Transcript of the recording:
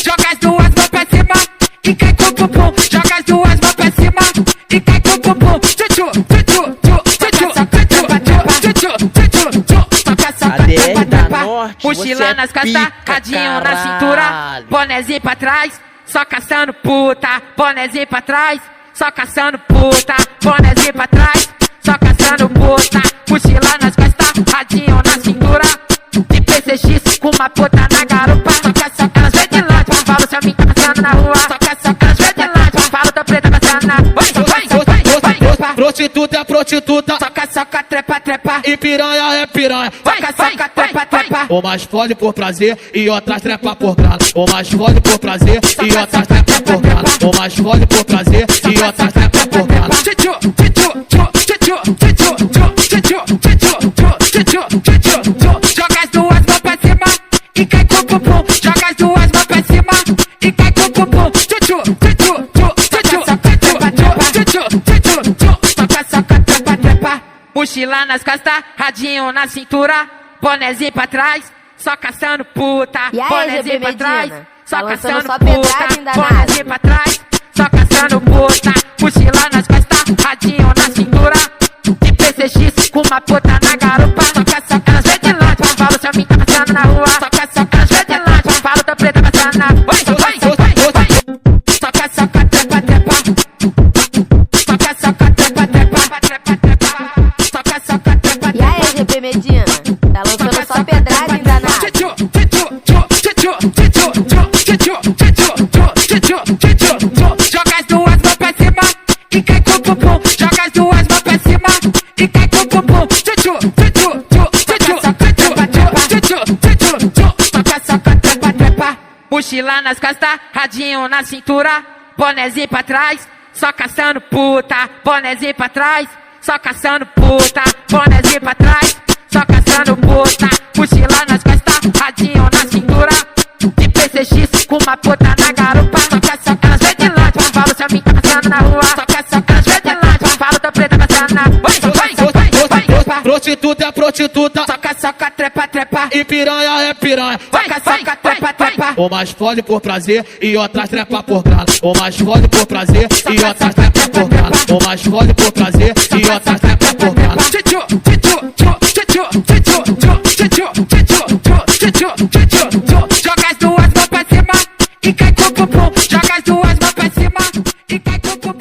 Joga as duas mãos pra cima e cai com o bumbum. Joga as duas mãos pra cima e cai com o bumbum. Mochila nas costas, radinho na cintura, bonezinho pra trás, só caçando puta. Bonezinho pra trás, só caçando puta. Bonezinho pra trás, só caçando puta. Mochila nas costas, radinho na cintura, de PCX com uma puta na garupa. Só que elas vê de longe, falo se a minha tá passando na rua. Só que elas vê de longe, falo da preta passando na rua. Prostituta é prostituta, Soca, trepa, e piranha é piranha. soca, trepa. Umas fode por prazer e outras trepa por grana. Umas fode por prazer e outras trepa por grana. Umas fode por prazer e outras trepa por grana. Joga as duas mãos pra cima e cai com o bumbum. Joga as duas mãos pra cima e cai com o bumbum. Soca, trepa. Mochila nas costas, radinho na cintura, bonezinho pra trás, só caçando puta. E aí, Bonezinho pra GB trás, Medina? só Tá lançando caçando só puta. pedrada, danado. Bonezinho pra trás, só caçando puta. Mochila nas costas, radinho na cintura, de PCX com uma puta na garupa. Só que elas vê de longe, falo se a minha tá passando na rua. Só que elas vê de longe, falo da preta passando na rua. Soca, trepa. E aí, GB Medina? Tá lançando só pedrada, hein, danado? Joga as duas mãos pra cima e cai com o bumbum. Joga as duas mãos pra cima e cai com o bumbum. Soca, trepa. Mochila nas costas, radinho na cintura, bonezinho pra trás, só caçando puta. Bonezinho pra trás, só caçando puta. Bonezinho pra trás, só caçando puta. Mochila nas costas, radinho na cintura, de PCX com uma puta na garupa. Só que elas vê de longe, falo se a minha tá passando na rua. Só que elas vê de longe, falo da preta passando na rua. Prostituta é prostituta, Soca, trepa. e piranha é piranha. Soca, trepa. Umas fode por prazer e outras trepa por grana. Umas fode por prazer e outras trepa por grana. Umas fode por prazer e outras trepa por grana. Joga as duas mãos pra cima e cai com o bumbum. Joga as duas mãos pra cima e cai com o bumbum.